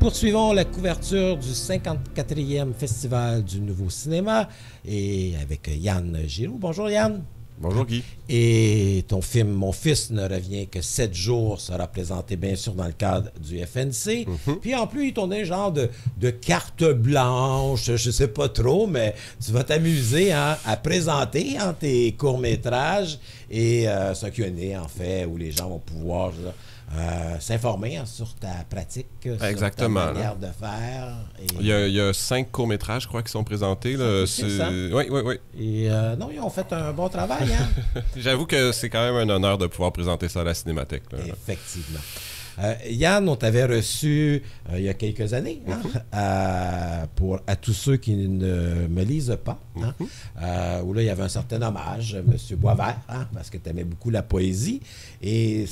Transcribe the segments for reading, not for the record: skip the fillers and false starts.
poursuivons la couverture du 54e Festival du Nouveau Cinéma et avec Yann Giroux. Bonjour Yann. Bonjour Guy. Et ton film Mon fils ne revient que 7 jours sera présenté bien sûr dans le cadre du FNC. Puis en plus, il tournait un genre de carte blanche, je sais pas trop, mais tu vas t'amuser à présenter tes courts-métrages et ce Q&A en fait, où les gens vont pouvoir s'informer sur ta pratique, Exactement, sur ta manière de faire. Et... Il y a 5 courts-métrages, je crois, qui sont présentés. Là. Oui. Et non, ils ont fait un bon travail. Hein? J'avoue que c'est quand même un honneur de pouvoir présenter ça à la Cinémathèque. Là. Effectivement. Yann, on t'avait reçu il y a quelques années, pour à tous ceux qui ne me lisent pas, où là, il y avait un certain hommage, M. Boisvert, parce que tu aimais beaucoup la poésie. Et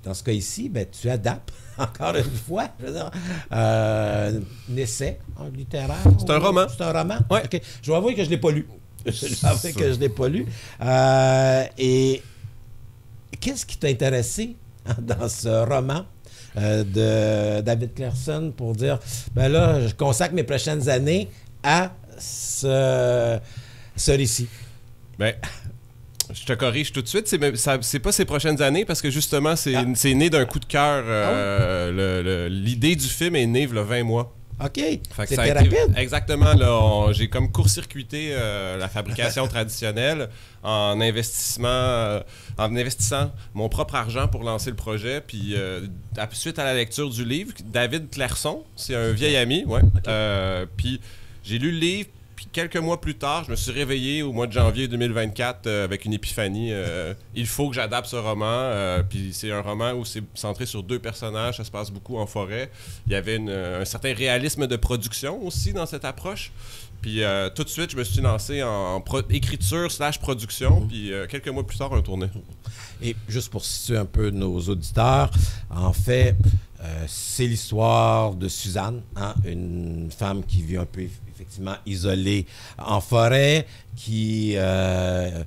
dans ce cas ici, ben, tu adaptes, encore une fois, je veux dire, un essai littéraire. C'est un roman. C'est un roman? Ouais. Okay. Je dois avouer que je ne l'ai pas lu. Et qu'est-ce qui t'a intéressé dans ce roman de David Clairson pour dire, ben là, je consacre mes prochaines années à ce récit? Ben, je te corrige tout de suite, c'est pas ces prochaines années parce que justement, c'est né d'un coup de cœur. L'idée du film est née il y a 20 mois. OK. C'était rapide. Exactement. Là, j'ai comme court-circuité la fabrication traditionnelle en investissant mon propre argent pour lancer le projet. Puis, suite à la lecture du livre, David Clairson, c'est un vieil ami. Ouais. Okay. Puis, j'ai lu le livre. Puis quelques mois plus tard, je me suis réveillé au mois de janvier 2024 avec une épiphanie. Il faut que j'adapte ce roman. Puis c'est un roman où c'est centré sur 2 personnages. Ça se passe beaucoup en forêt. Il y avait un certain réalisme de production aussi dans cette approche. Puis tout de suite, je me suis lancé en écriture/production. Puis quelques mois plus tard, on a tourné. Et juste pour situer un peu nos auditeurs, en fait, c'est l'histoire de Suzanne, une femme qui vit un peu effectivement isolée en forêt, qui a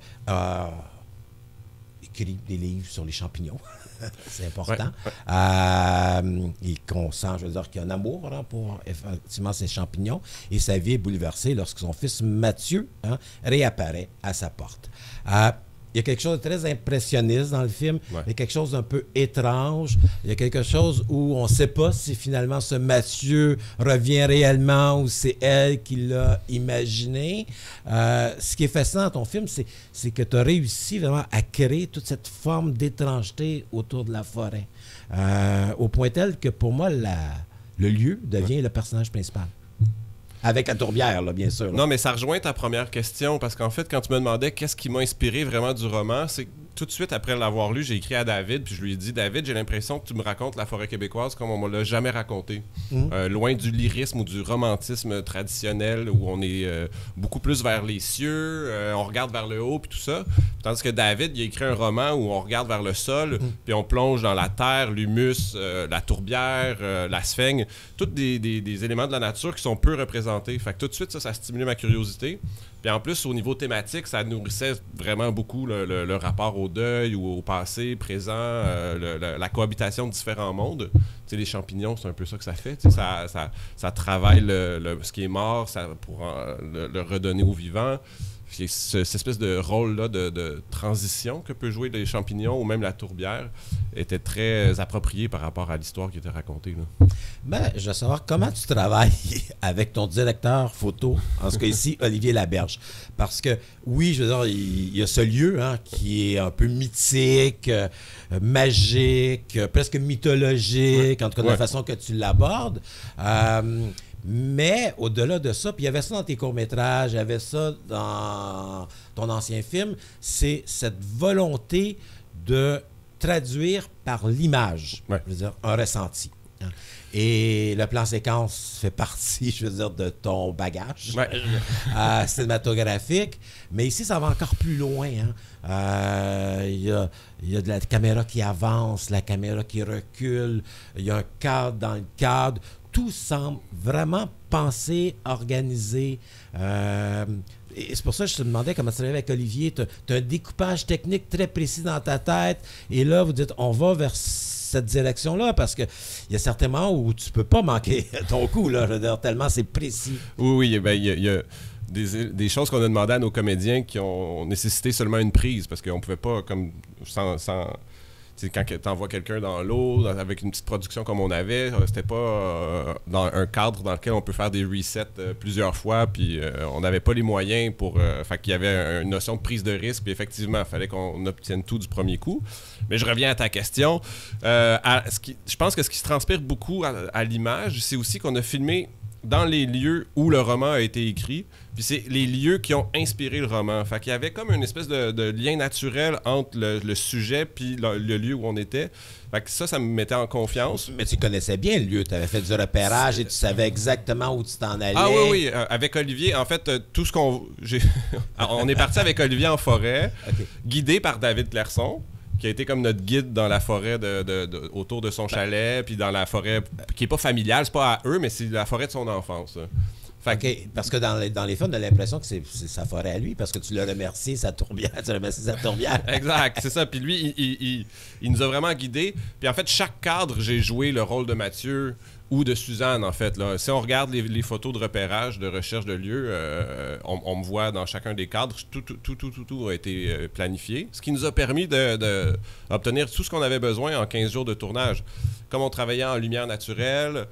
écrit des livres sur les champignons. C'est important. Et qu'on sent, je veux dire, qu'il y a un amour pour effectivement ces champignons. Et sa vie est bouleversée lorsque son fils Mathieu réapparaît à sa porte. Il y a quelque chose de très impressionniste dans le film. Ouais. Il y a quelque chose d'un peu étrange. Il y a quelque chose où on ne sait pas si finalement ce Mathieu revient réellement ou c'est elle qui l'a imaginé. Ce qui est fascinant dans ton film, c'est que tu as réussi vraiment à créer toute cette forme d'étrangeté autour de la forêt. Au point tel que pour moi, le lieu devient le personnage principal. Avec la tourbière, là, bien sûr. Là. Non, mais ça rejoint ta première question, parce qu'en fait, quand tu me demandais qu'est-ce qui m'a inspiré vraiment du roman, c'est que tout de suite après l'avoir lu, j'ai écrit à David, puis je lui ai dit, David, j'ai l'impression que tu me racontes la forêt québécoise comme on ne me l'a jamais raconté. Loin du lyrisme ou du romantisme traditionnel, où on est beaucoup plus vers les cieux, on regarde vers le haut, puis tout ça. Tandis que David, il a écrit un roman où on regarde vers le sol, puis on plonge dans la terre, l'humus, la tourbière, la sphaigne, tous des éléments de la nature qui sont peu représentés. Fait que tout de suite, ça stimulait ma curiosité. Puis en plus, au niveau thématique, ça nourrissait vraiment beaucoup le rapport au deuil ou au passé, présent, la cohabitation de différents mondes. Tu sais, les champignons, c'est un peu ça que ça fait. Tu sais, ça travaille ce qui est mort pour le redonner au vivant. Cette espèce de rôle-là de transition que peut jouer les champignons ou même la tourbière était très approprié par rapport à l'histoire qui était racontée. Là. Ben, je veux savoir comment tu travailles avec ton directeur photo, en ce cas ici, Olivier Laberge. Parce que, oui, je veux dire, il y a ce lieu qui est un peu mythique, magique, presque mythologique, en tout cas de la façon que tu l'abordes. Mais au-delà de ça, puis il y avait ça dans tes courts-métrages, il y avait ça dans ton ancien film, c'est cette volonté de traduire par l'image, je veux dire, un ressenti. Et le plan séquence fait partie, je veux dire, de ton bagage cinématographique. Mais ici, ça va encore plus loin. Il y a de la caméra qui avance, la caméra qui recule, il y a un cadre dans le cadre. Tout semble vraiment pensé, organisé. Et c'est pour ça que je te demandais comment tu travailles avec Olivier. Tu as un découpage technique très précis dans ta tête. Et là, vous dites, on va vers cette direction-là, parce qu'il y a certains moments où tu peux pas manquer ton coup, là, je veux dire, tellement c'est précis. Oui, ben, il y a des choses qu'on a demandé à nos comédiens qui ont nécessité seulement une prise, parce qu'on pouvait pas, comme quand tu envoies quelqu'un dans l'eau, avec une petite production comme on avait, c'était pas dans un cadre dans lequel on peut faire des resets plusieurs fois, puis on n'avait pas les moyens pour... fait qu'il y avait une notion de prise de risque, puis effectivement, il fallait qu'on obtienne tout du premier coup. Mais je reviens à ta question. Je pense que ce qui se transpire beaucoup à l'image, c'est aussi qu'on a filmé dans les lieux où le roman a été écrit, puis c'est les lieux qui ont inspiré le roman. Fait qu'il y avait comme une espèce de lien naturel entre le sujet puis le lieu où on était. Fait que ça me mettait en confiance. Mais tu connaissais bien le lieu, tu avais fait du repérage et tu savais exactement où tu t'en allais. Ah oui, avec Olivier, en fait, tout ce qu'on... on est parti avec Olivier en forêt, okay, guidé par David Clairson, qui a été comme notre guide dans la forêt autour de son chalet, puis dans la forêt qui n'est pas familiale, c'est pas à eux, mais c'est la forêt de son enfance. OK, parce que dans les films, on a l'impression que c'est sa forêt à lui, parce que tu l'as remercié, sa tourbière, tu remercies sa tourbière. Exact, c'est ça. Puis lui, il nous a vraiment guidés. Puis en fait, chaque cadre, j'ai joué le rôle de Mathieu ou de Suzanne, en fait. Là. Si on regarde les photos de repérage, de recherche de lieux, on me voit dans chacun des cadres. Tout a été planifié. Ce qui nous a permis d'obtenir tout ce qu'on avait besoin en 15 jours de tournage. Comme on travaillait en lumière naturelle,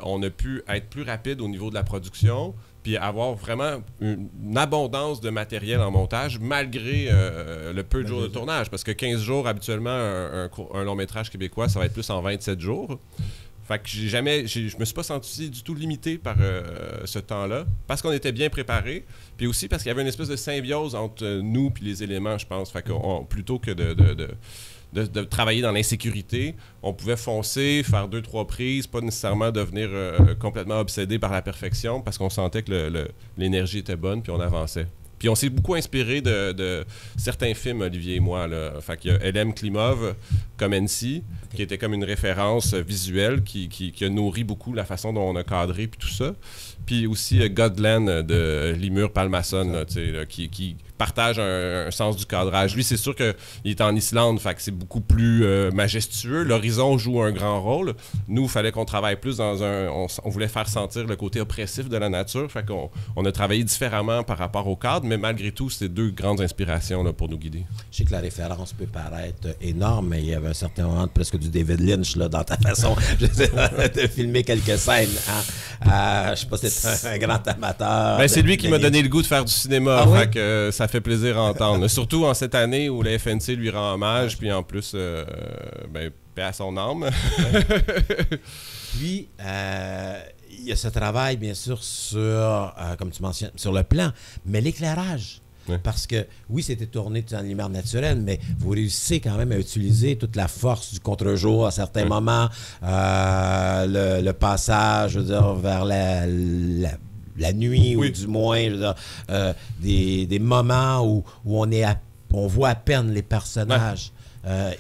on a pu être plus rapide au niveau de la production, puis avoir vraiment une abondance de matériel en montage, malgré le peu de jours de tournage. Parce que 15 jours, habituellement, un long-métrage québécois, ça va être plus en 27 jours. Fait que je me suis pas senti du tout limité par ce temps-là, parce qu'on était bien préparés, puis aussi parce qu'il y avait une espèce de symbiose entre nous et les éléments, je pense. Fait que plutôt que de travailler dans l'insécurité, on pouvait foncer, faire 2-3 prises, pas nécessairement devenir complètement obsédé par la perfection, parce qu'on sentait que l'énergie était bonne, puis on avançait. Puis on s'est beaucoup inspiré de certains films, Olivier et moi. Là. Fait qu'il y a Elem Klimov, comme NC, qui était comme une référence visuelle qui a nourri beaucoup la façon dont on a cadré puis tout ça. Puis aussi Godland de Limur Palmason, là, qui partage un sens du cadrage. Lui, c'est sûr qu'il est en Islande, fait que c'est beaucoup plus majestueux. L'horizon joue un grand rôle. Nous, il fallait qu'on travaille plus dans on voulait faire sentir le côté oppressif de la nature, fait qu'on a travaillé différemment par rapport au cadre, mais malgré tout, c'est deux grandes inspirations là, pour nous guider. Je sais que la référence peut paraître énorme, mais il y avait un certain moment de presque du David Lynch là, dans ta façon de filmer quelques scènes. Hein? Je sais pas si c'est un grand amateur. Ben, c'est lui qui m'a donné le goût de faire du cinéma, oui? Fait que ça fait plaisir à entendre. Surtout en cette année où la FNC lui rend hommage, puis en plus, paix à son âme. Puis, il y a ce travail, bien sûr, sur, comme tu mentionnes, sur le plan, mais l'éclairage. Oui. Parce que, oui, c'était tourné en lumière naturelle, mais vous réussissez quand même à utiliser toute la force du contre-jour à certains moments, le passage, je veux dire, vers la nuit, ou du moins, je veux dire, des moments où on voit à peine les personnages,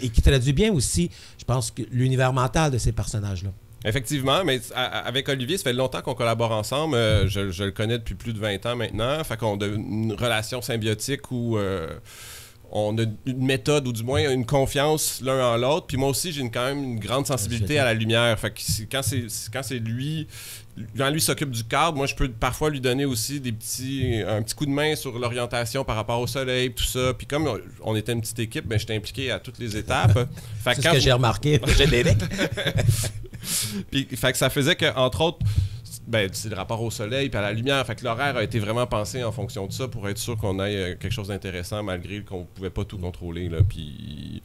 et qui traduit bien aussi, je pense, que l'univers mental de ces personnages-là. Effectivement, mais avec Olivier, ça fait longtemps qu'on collabore ensemble. Je le connais depuis plus de 20 ans maintenant. Fait qu'on a une relation symbiotique où on a une méthode, ou du moins une confiance l'un en l'autre. Puis moi aussi, j'ai quand même une grande sensibilité à la lumière. Fait que quand c'est lui... Quand lui s'occupe du cadre, moi je peux parfois lui donner aussi un petit coup de main sur l'orientation par rapport au soleil, tout ça. Puis comme on était une petite équipe, j'étais impliqué à toutes les étapes. C'est ce que j'ai remarqué au générique. Puis fait que ça faisait que, entre autres, c'est le rapport au soleil puis à la lumière. Fait que l'horaire a été vraiment pensé en fonction de ça pour être sûr qu'on ait quelque chose d'intéressant malgré qu'on pouvait pas tout contrôler. Là. Puis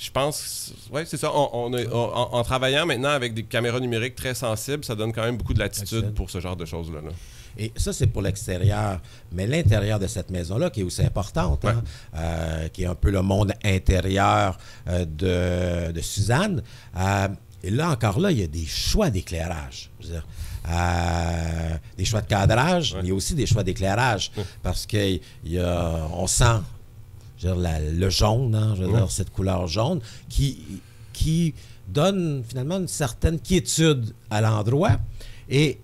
je pense, c'est ça. En travaillant maintenant avec des caméras numériques très sensibles, ça donne quand même beaucoup de latitude pour ce genre de choses-là. Là. Et ça, c'est pour l'extérieur. Mais l'intérieur de cette maison-là, qui est aussi importante, qui est un peu le monde intérieur de Suzanne. Et là, encore là, il y a des choix d'éclairage. Je veux dire, des choix de cadrage, mais il y a aussi des choix d'éclairage. Parce qu'on sent... Je veux dire, le jaune, hein, je veux dire, cette couleur jaune, qui donne finalement une certaine quiétude à l'endroit. Et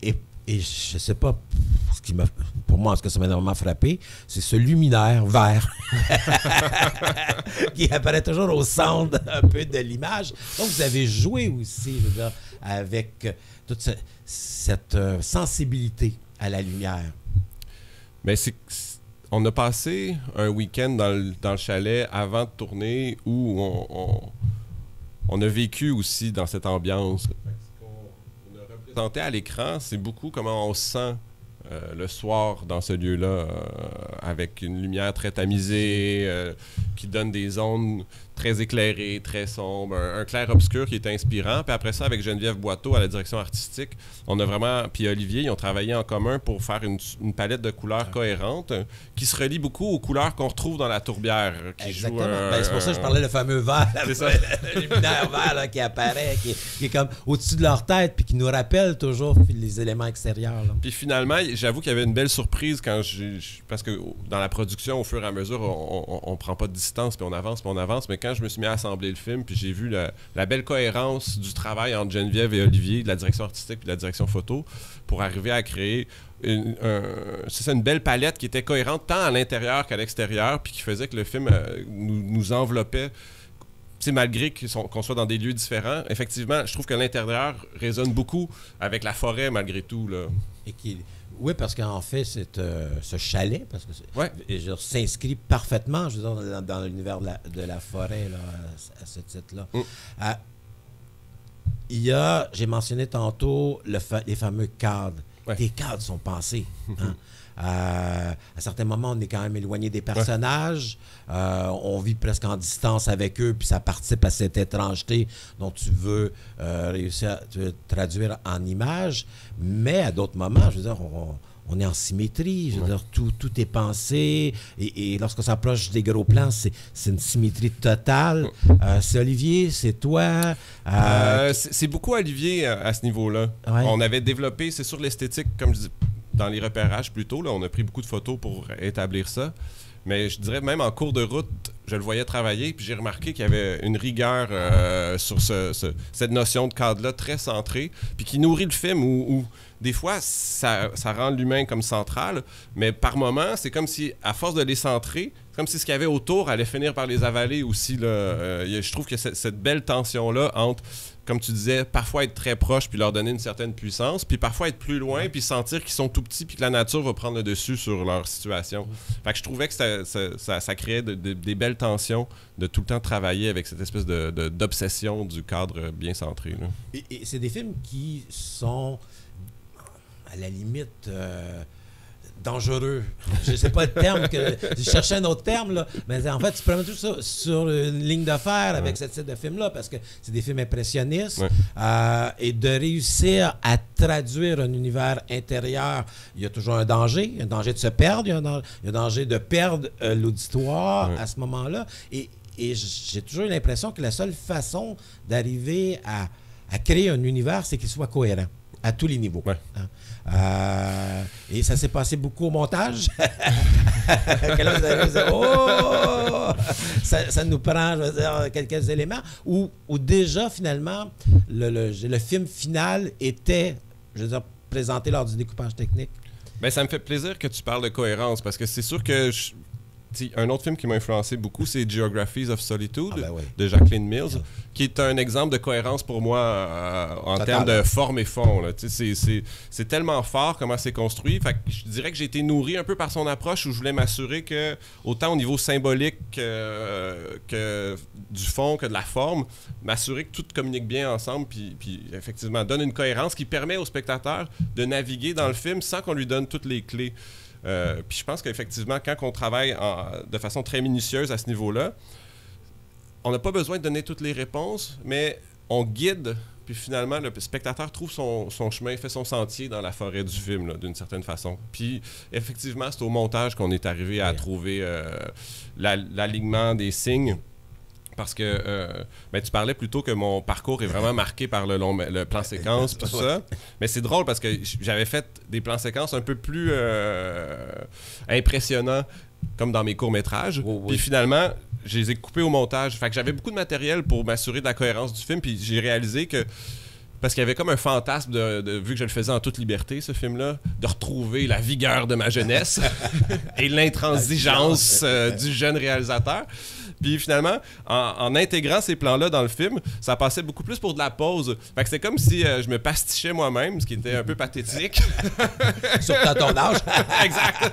Et je sais pas, pour moi, ce que ça m'a énormément frappé, c'est ce luminaire vert qui apparaît toujours au centre un peu de l'image. Donc, vous avez joué aussi, je veux dire, avec toute cette sensibilité à la lumière. Mais on a passé un week-end dans le chalet avant de tourner où on a vécu aussi dans cette ambiance. Ce qu'on a représenté à l'écran, c'est beaucoup comment on se sent le soir dans ce lieu-là, avec une lumière très tamisée, qui donne des zones très éclairées, très sombres, un clair-obscur qui est inspirant. Puis après ça, avec Geneviève Boiteau à la direction artistique, on a vraiment, puis Olivier, ils ont travaillé en commun pour faire une palette de couleurs cohérentes qui se relie beaucoup aux couleurs qu'on retrouve dans La Tourbière. Exactement. C'est pour ça que je parlais le fameux vert, le luminaire vert là, qui apparaît, qui est comme au-dessus de leur tête, puis qui nous rappelle toujours les éléments extérieurs. Là. Puis finalement, j'avoue qu'il y avait une belle surprise parce que dans la production, au fur et à mesure, on prend pas de distance, puis on avance, mais quand je me suis mis à assembler le film, puis j'ai vu la belle cohérence du travail entre Geneviève et Olivier, de la direction artistique puis de la direction photo, pour arriver à créer une belle palette qui était cohérente tant à l'intérieur qu'à l'extérieur, puis qui faisait que le film nous enveloppait. Malgré qu'on soit dans des lieux différents, effectivement, je trouve que l'intérieur résonne beaucoup avec la forêt malgré tout. Là. Oui, parce qu'en fait, ce chalet, parce que s'inscrit parfaitement, je veux dire, dans l'univers de la forêt, là, à ce titre-là. J'ai mentionné tantôt les fameux cadres. Ouais. Les cadres sont pensés. Hein? À certains moments, on est quand même éloigné des personnages. On vit presque en distance avec eux, puis ça participe à cette étrangeté dont tu veux réussir à traduire en images. Mais à d'autres moments, je veux dire, on est en symétrie. Je veux dire, tout est pensé. Et lorsqu'on s'approche des gros plans, c'est une symétrie totale. C'est Olivier, c'est toi. C'est beaucoup Olivier à ce niveau-là. Ouais. On avait développé, c'est sur l'esthétique, comme je dis, dans les repérages plutôt. Là, on a pris beaucoup de photos pour établir ça. Mais je dirais même en cours de route, je le voyais travailler, puis j'ai remarqué qu'il y avait une rigueur sur cette notion de cadre-là très centrée, puis qui nourrit le film où des fois, ça rend l'humain comme central, mais par moments, c'est comme si, à force de les centrer, c'est comme si ce qu'il y avait autour allait finir par les avaler aussi. Là. Je trouve que cette belle tension-là entre, comme tu disais, parfois être très proche puis leur donner une certaine puissance, puis parfois être plus loin puis sentir qu'ils sont tout petits puis que la nature va prendre le dessus sur leur situation. Fait que je trouvais que ça créait des belles tensions de tout le temps travailler avec cette espèce d'obsession du cadre bien centré. Là. Et c'est des films qui sont, à la limite... dangereux. Je ne sais pas le terme que... Je cherchais un autre terme, là. Mais en fait, tu peux mettre tout ça sur une ligne de fer avec ce type de film-là, parce que c'est des films impressionnistes. Et de réussir à traduire un univers intérieur, il y a toujours un danger de se perdre, il y a un danger de perdre l'auditoire à ce moment-là. Et j'ai toujours eu l'impression que la seule façon d'arriver à créer un univers, c'est qu'il soit cohérent à tous les niveaux. Et ça s'est passé beaucoup au montage. Que là, vous allez dire, oh! Ça nous prend, je veux dire, quelques éléments. Où déjà, finalement, le film final était, je veux dire, présenté lors du découpage technique. Bien, ça me fait plaisir que tu parles de cohérence, parce que c'est sûr que... un autre film qui m'a influencé beaucoup, c'est Geographies of Solitude de Jacqueline Mills, qui est un exemple de cohérence pour moi en termes de forme et fond. C'est tellement fort comment c'est construit. Fait que je dirais que j'ai été nourri un peu par son approche où je voulais m'assurer que, autant au niveau symbolique que du fond, que de la forme, m'assurer que tout communique bien ensemble puis effectivement donne une cohérence qui permet au spectateur de naviguer dans le film sans qu'on lui donne toutes les clés. Puis je pense qu'effectivement, quand on travaille de façon très minutieuse à ce niveau-là, on n'a pas besoin de donner toutes les réponses, mais on guide, puis finalement, le spectateur trouve son chemin, fait son sentier dans la forêt du film, d'une certaine façon. Puis effectivement, c'est au montage qu'on est arrivé à trouver l'alignement des signes. Parce que tu parlais plutôt que mon parcours est vraiment marqué par le plan séquence, tout ça. Mais c'est drôle parce que j'avais fait des plans séquences un peu plus impressionnants, comme dans mes courts-métrages. Puis finalement, je les ai coupés au montage. Fait que j'avais beaucoup de matériel pour m'assurer de la cohérence du film. Puis j'ai réalisé que parce qu'il y avait comme un fantasme, vu que je le faisais en toute liberté, ce film-là, de retrouver la vigueur de ma jeunesse et l'intransigeance du jeune réalisateur. Puis finalement, en intégrant ces plans-là dans le film, ça passait beaucoup plus pour de la pause. Fait que c'est comme si je me pastichais moi-même, ce qui était un peu pathétique. Surtout à ton âge. Exact.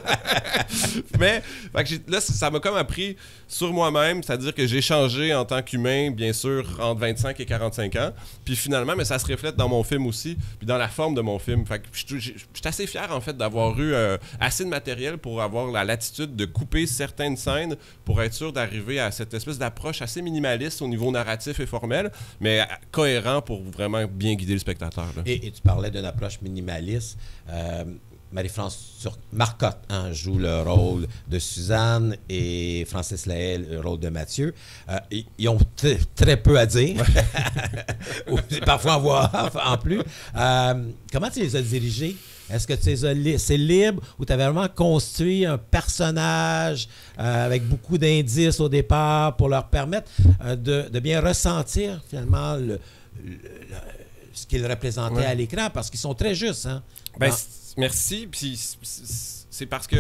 Mais fait que là, ça m'a comme appris sur moi-même, c'est-à-dire que j'ai changé en tant qu'humain, bien sûr, entre 25 et 45 ans. Puis finalement, mais ça se reflète dans mon film aussi, puis dans la forme de mon film. Fait que je suis assez fier, en fait, d'avoir eu assez de matériel pour avoir la latitude de couper certaines scènes pour être sûr d'arriver à cette espèce d'approche assez minimaliste au niveau narratif et formel, mais cohérent pour vraiment bien guider le spectateur. Là. Et tu parlais d'une approche minimaliste. Marie-France Marcotte joue le rôle de Suzanne et Francis Lahaye le rôle de Mathieu. Ils ont très peu à dire, ou parfois en voix off en plus. Comment tu les as dirigés? Est-ce que c'est libre ou tu as vraiment construit un personnage avec beaucoup d'indices au départ pour leur permettre de bien ressentir finalement ce qu'ils représentaient à l'écran? Parce qu'ils sont très justes. Hein? Merci. Puis c'est parce que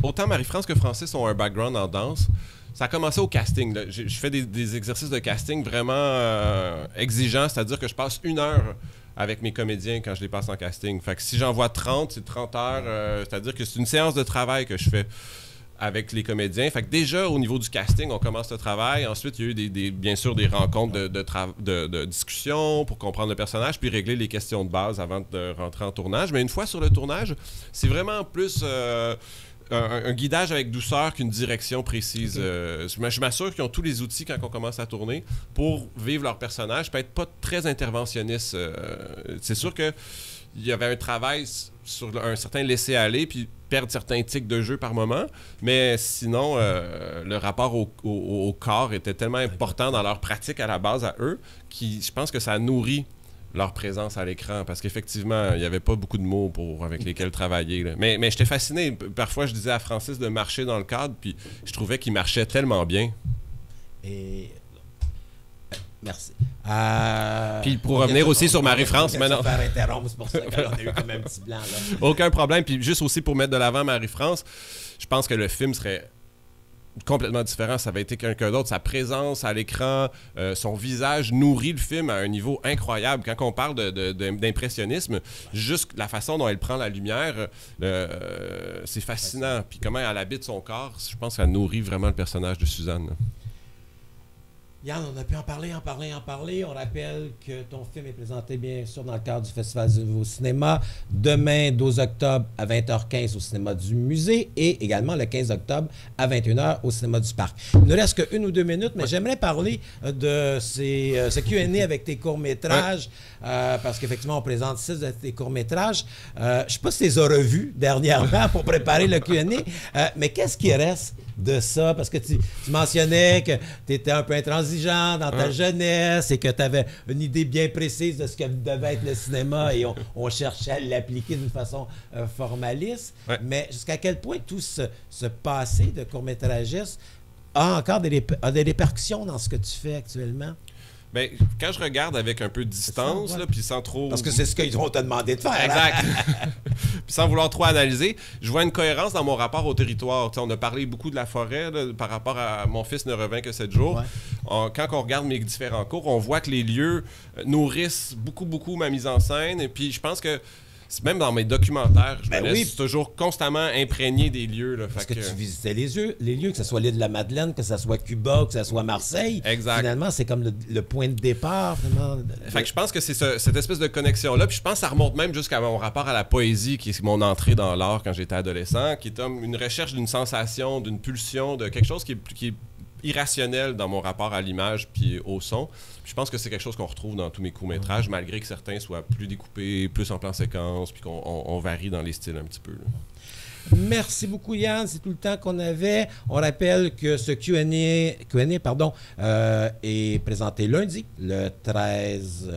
autant Marie-France que Francis ont un background en danse. Ça a commencé au casting. Là. Je fais des exercices de casting vraiment exigeants, c'est-à-dire que je passe 1 heure avec mes comédiens quand je les passe en casting. Fait que si j'en vois 30, c'est 30 heures. C'est-à-dire que c'est une séance de travail que je fais avec les comédiens. Fait que déjà, au niveau du casting, on commence le travail. Ensuite, il y a eu bien sûr des rencontres de discussion pour comprendre le personnage, puis régler les questions de base avant de rentrer en tournage. Mais une fois sur le tournage, c'est vraiment plus un guidage avec douceur qu'une direction précise. Je m'assure qu'ils ont tous les outils quand on commence à tourner pour vivre leur personnage, peut être pas très interventionniste. C'est sûr que il y avait un travail sur un certain laisser-aller, puis perdre certains tics de jeu par moment, mais sinon, le rapport au corps était tellement important dans leur pratique à la base à eux, je pense que ça nourrit leur présence à l'écran, parce qu'effectivement, il n'y avait pas beaucoup de mots avec lesquels travailler. Là. Mais j'étais fasciné. Parfois, je disais à Francis de marcher dans le cadre, puis je trouvais qu'il marchait tellement bien. Et... Merci. Puis pour revenir aussi sur Marie-France, maintenant. C'est pour ça qu'on a eu comme un petit blanc. Là. Aucun problème. Puis juste aussi pour mettre de l'avant Marie-France, je pense que le film serait complètement différent. Ça avait été quelqu'un d'autre. Sa présence à l'écran, son visage nourrit le film à un niveau incroyable. Quand on parle d'impressionnisme, juste la façon dont elle prend la lumière, c'est fascinant. Puis comment elle habite son corps, je pense que ça nourrit vraiment le personnage de Suzanne. Yann, on a pu en parler. On rappelle que ton film est présenté bien sûr dans le cadre du Festival du Nouveau Cinéma demain 12 octobre à 20h15 au Cinéma du Musée et également le 15 octobre à 21h au Cinéma du Parc. Il ne reste que 1 ou 2 minutes, mais j'aimerais parler de ce Q&A avec tes courts-métrages parce qu'effectivement, on présente 6 de tes courts-métrages. Je ne sais pas si tu les as revus dernièrement pour préparer le Q&A, mais qu'est-ce qui reste de ça? Parce que tu mentionnais que tu étais un peu intransigeant dans ta jeunesse et que tu avais une idée bien précise de ce que devait être le cinéma et on cherchait à l'appliquer d'une façon formaliste. Ouais. Mais jusqu'à quel point tout ce passé de court-métragiste a encore des répercussions dans ce que tu fais actuellement? Bien, quand je regarde avec un peu de distance, puis sans trop... Parce que c'est ce qu'ils vont te demander de faire. Exact. Puis sans vouloir trop analyser, je vois une cohérence dans mon rapport au territoire. T'sais, on a parlé beaucoup de la forêt là, par rapport à « Mon fils ne revint que 7 jours ». Quand on regarde mes différents cours, on voit que les lieux nourrissent beaucoup ma mise en scène. Et puis je pense que même dans mes documentaires, je me laisse toujours constamment imprégné des lieux. Là, parce que tu visitais les lieux, que ce soit l'île de la Madeleine, que ce soit Cuba, que ce soit Marseille. Exact. Finalement, c'est comme le point de départ. Vraiment, fait que je pense que c'est cette espèce de connexion-là. Puis je pense que ça remonte même jusqu'à mon rapport à la poésie, qui est mon entrée dans l'art quand j'étais adolescent, qui est comme une recherche d'une sensation, d'une pulsion, de quelque chose qui est irrationnel dans mon rapport à l'image puis au son. Puis je pense que c'est quelque chose qu'on retrouve dans tous mes courts-métrages, malgré que certains soient plus découpés, plus en plan séquence, puis qu'on varie dans les styles un petit peu. Là. Merci beaucoup, Yann. C'est tout le temps qu'on avait. On rappelle que ce Q&A est présenté lundi, le 13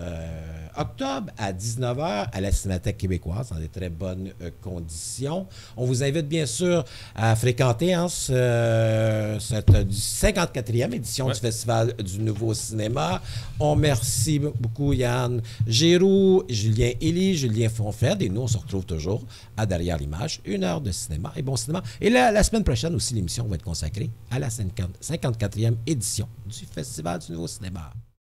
octobre à 19h à la Cinémathèque québécoise, dans de très bonnes conditions. On vous invite bien sûr à fréquenter cette 54e édition du Festival du Nouveau Cinéma. On remercie beaucoup Yann Giroux, Julien Élie, Julien Fonfred, et nous, on se retrouve toujours à Derrière l'image, 1 heure de cinéma et bon cinéma. Et la semaine prochaine aussi, l'émission va être consacrée à la 54e édition du Festival du Nouveau Cinéma.